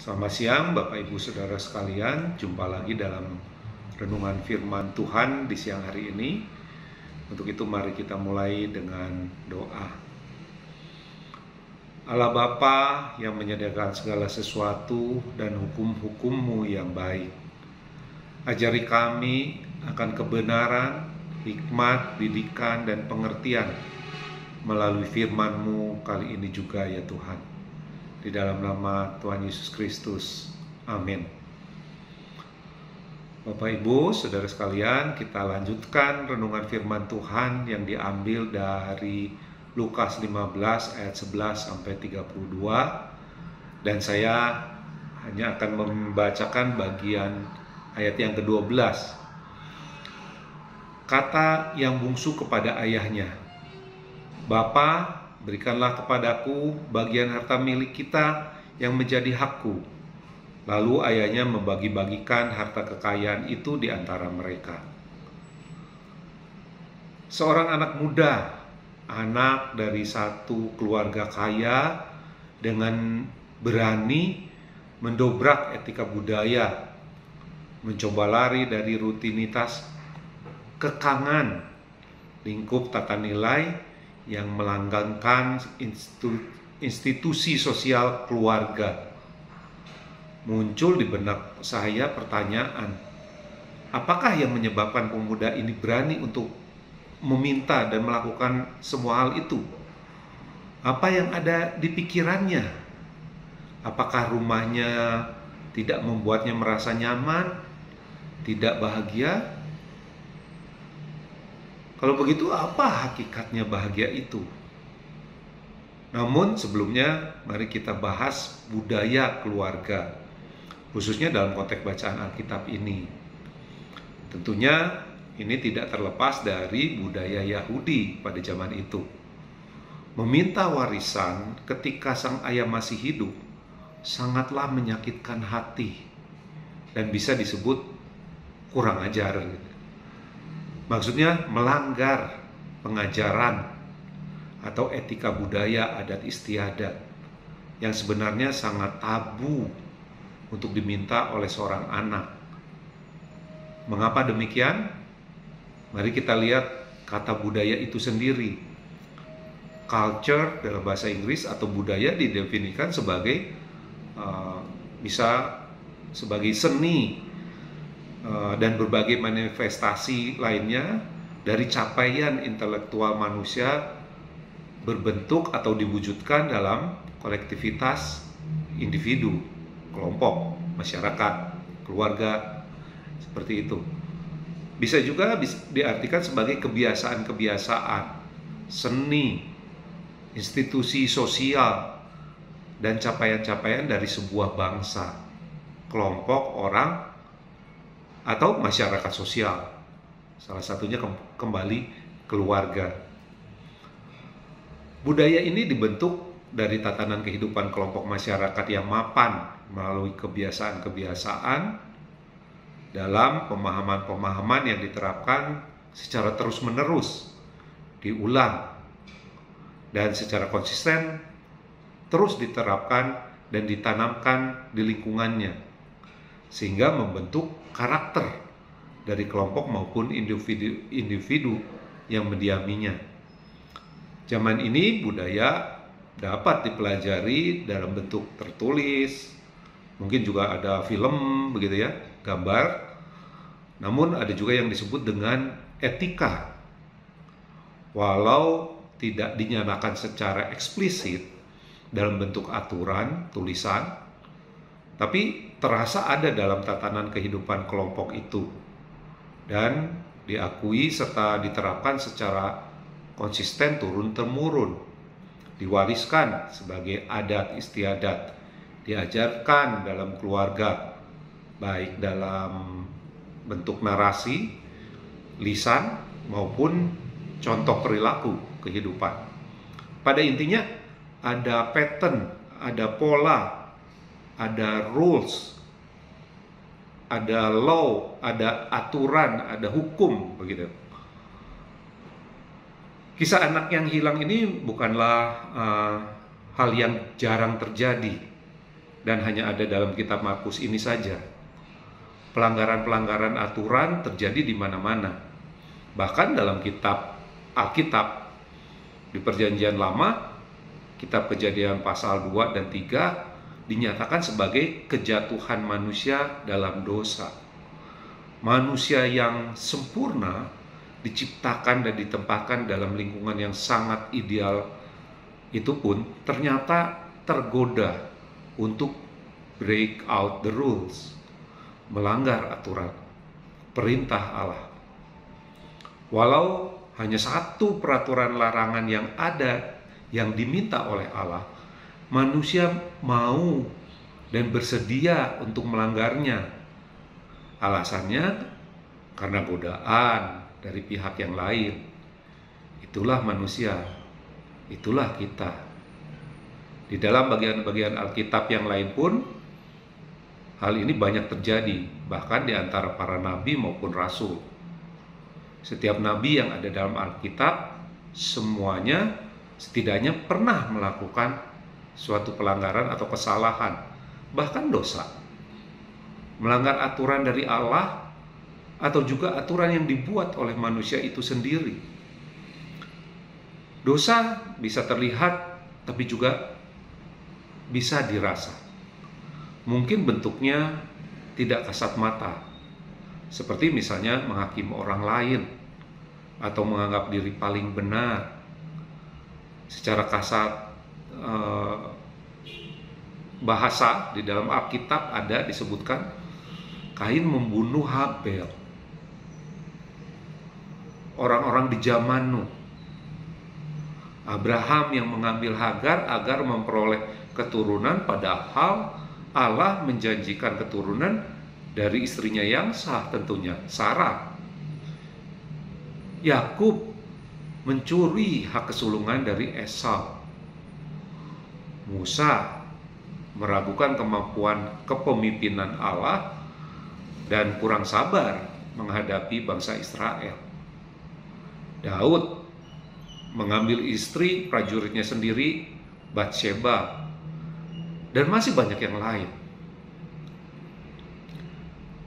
Selamat siang Bapak Ibu Saudara sekalian, jumpa lagi dalam renungan firman Tuhan di siang hari ini. Untuk itu mari kita mulai dengan doa. Allah Bapa yang menyediakan segala sesuatu dan hukum-hukum-Mu yang baik, ajari kami akan kebenaran, hikmat, didikan, dan pengertian melalui firman-Mu kali ini juga ya Tuhan. Di dalam nama Tuhan Yesus Kristus. Amin. Bapak Ibu, Saudara sekalian, kita lanjutkan renungan firman Tuhan yang diambil dari Lukas 15 ayat 11 sampai 32. Dan saya hanya akan membacakan bagian ayat yang ke-12. Kata yang bungsu kepada ayahnya, "Bapa, berikanlah kepadaku bagian harta milik kita yang menjadi hakku." Lalu ayahnya membagi-bagikan harta kekayaan itu di antara mereka. Seorang anak muda, anak dari satu keluarga kaya, dengan berani mendobrak etika budaya, mencoba lari dari rutinitas kekangan lingkup tata nilai yang melanggengkan institusi sosial keluarga. Muncul di benak saya pertanyaan, apakah yang menyebabkan pemuda ini berani untuk meminta dan melakukan semua hal itu? Apa yang ada di pikirannya? Apakah rumahnya tidak membuatnya merasa nyaman, tidak bahagia? Kalau begitu, apa hakikatnya bahagia itu? Namun sebelumnya, mari kita bahas budaya keluarga, khususnya dalam konteks bacaan Alkitab ini. Tentunya ini tidak terlepas dari budaya Yahudi pada zaman itu. Meminta warisan ketika sang ayah masih hidup sangatlah menyakitkan hati dan bisa disebut kurang ajar. Maksudnya melanggar pengajaran atau etika budaya adat istiadat yang sebenarnya sangat tabu untuk diminta oleh seorang anak. Mengapa demikian? Mari kita lihat kata budaya itu sendiri. Culture dalam bahasa Inggris atau budaya didefinisikan sebagai bisa sebagai seni dan berbagai manifestasi lainnya dari capaian intelektual manusia berbentuk atau diwujudkan dalam kolektivitas individu, kelompok, masyarakat, keluarga, seperti itu. Bisa juga diartikan sebagai kebiasaan-kebiasaan, seni, institusi sosial, dan capaian-capaian dari sebuah bangsa, kelompok orang, atau masyarakat sosial. Salah satunya kembali keluarga. Budaya ini dibentuk dari tatanan kehidupan kelompok masyarakat yang mapan melalui kebiasaan-kebiasaan dalam pemahaman-pemahaman yang diterapkan secara terus-menerus, diulang, dan secara konsisten terus diterapkan dan ditanamkan di lingkungannya, sehingga membentuk karakter dari kelompok maupun individu yang mendiaminya. Zaman ini budaya dapat dipelajari dalam bentuk tertulis, mungkin juga ada film begitu ya, gambar. Namun ada juga yang disebut dengan etika. Walau tidak dinyatakan secara eksplisit dalam bentuk aturan, tulisan, tapi terasa ada dalam tatanan kehidupan kelompok itu dan diakui serta diterapkan secara konsisten turun-temurun, diwariskan sebagai adat istiadat, diajarkan dalam keluarga, baik dalam bentuk narasi, lisan, maupun contoh perilaku kehidupan. Pada intinya ada pattern, ada pola, ada rules, ada law, ada aturan, ada hukum, begitu. Kisah anak yang hilang ini bukanlah hal yang jarang terjadi. dan hanya ada dalam kitab Markus ini saja. Pelanggaran-pelanggaran aturan terjadi di mana-mana. Bahkan dalam kitab Alkitab di Perjanjian Lama, kitab Kejadian pasal 2 dan 3 dinyatakan sebagai kejatuhan manusia dalam dosa. Manusia yang sempurna diciptakan dan ditempatkan dalam lingkungan yang sangat ideal, itu pun ternyata tergoda untuk break out the rules, melanggar aturan, perintah Allah. Walau hanya satu peraturan larangan yang ada yang diminta oleh Allah, manusia mau dan bersedia untuk melanggarnya. Alasannya karena godaan dari pihak yang lain. Itulah manusia, itulah kita. Di dalam bagian-bagian Alkitab yang lain pun hal ini banyak terjadi, bahkan di antara para nabi maupun rasul. Setiap nabi yang ada dalam Alkitab, semuanya setidaknya pernah melakukan suatu pelanggaran atau kesalahan, bahkan dosa. Melanggar aturan dari Allah atau juga aturan yang dibuat oleh manusia itu sendiri. Dosa bisa terlihat, tapi juga bisa dirasa. Mungkin bentuknya tidak kasat mata, seperti misalnya menghakimi orang lain atau menganggap diri paling benar. Secara kasat bahasa di dalam Alkitab ada disebutkan Kain membunuh Habel. Orang-orang di zaman Nuh, Abraham yang mengambil Hagar agar memperoleh keturunan, padahal Allah menjanjikan keturunan dari istrinya yang sah, tentunya Sarah. Yakub mencuri hak kesulungan dari Esau. Musa meragukan kemampuan kepemimpinan Allah dan kurang sabar menghadapi bangsa Israel. Daud mengambil istri prajuritnya sendiri, Batsheba, dan masih banyak yang lain.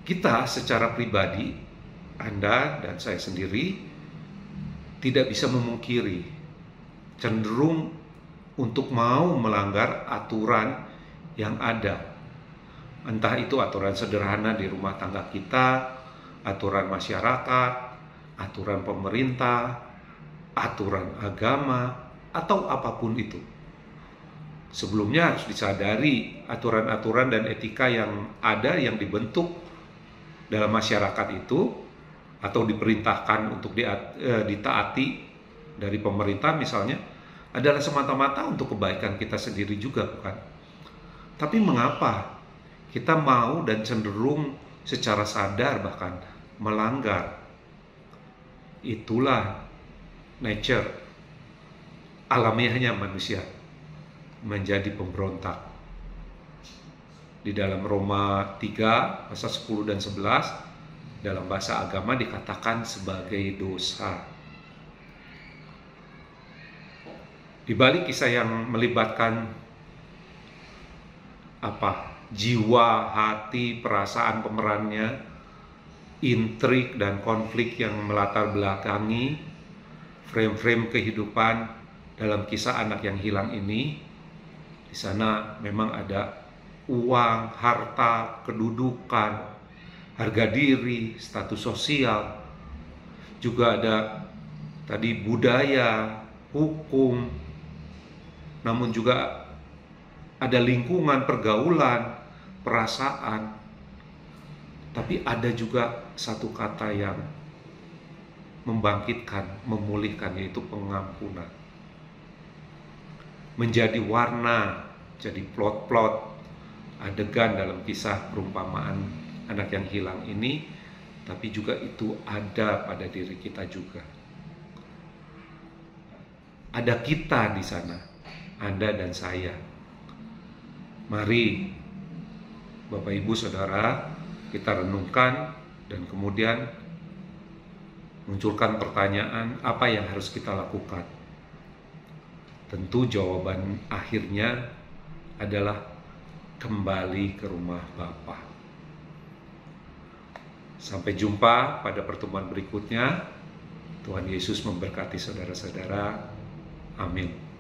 Kita secara pribadi, Anda dan saya sendiri, tidak bisa memungkiri, cenderung untuk mau melanggar aturan yang ada. Entah itu aturan sederhana di rumah tangga kita, aturan masyarakat, aturan pemerintah, aturan agama, atau apapun itu. Sebelumnya harus disadari aturan-aturan dan etika yang ada, yang dibentuk dalam masyarakat itu, atau diperintahkan untuk ditaati dari pemerintah misalnya, adalah semata-mata untuk kebaikan kita sendiri juga, bukan? Tapi mengapa kita mau dan cenderung secara sadar bahkan melanggar? Itulah nature, alamiahnya manusia menjadi pemberontak. Di dalam Roma 3 pasal 10 dan 11 dalam bahasa agama dikatakan sebagai dosa. Di balik kisah yang melibatkan jiwa, hati, perasaan pemerannya, intrik dan konflik yang melatar belakangi frame-frame kehidupan dalam kisah anak yang hilang ini, di sana memang ada uang, harta, kedudukan, harga diri, status sosial, juga ada tadi budaya, hukum, namun juga ada lingkungan, pergaulan, perasaan. Tapi ada juga satu kata yang membangkitkan, memulihkan, yaitu pengampunan. Menjadi warna, jadi plot-plot adegan dalam kisah perumpamaan anak yang hilang ini, tapi juga itu ada pada diri kita juga. Ada kita di sana, Anda dan saya. Mari Bapak Ibu Saudara, kita renungkan dan kemudian munculkan pertanyaan, apa yang harus kita lakukan? Tentu jawaban akhirnya adalah kembali ke rumah Bapa. Sampai jumpa pada pertemuan berikutnya. Tuhan Yesus memberkati saudara-saudara. Amin.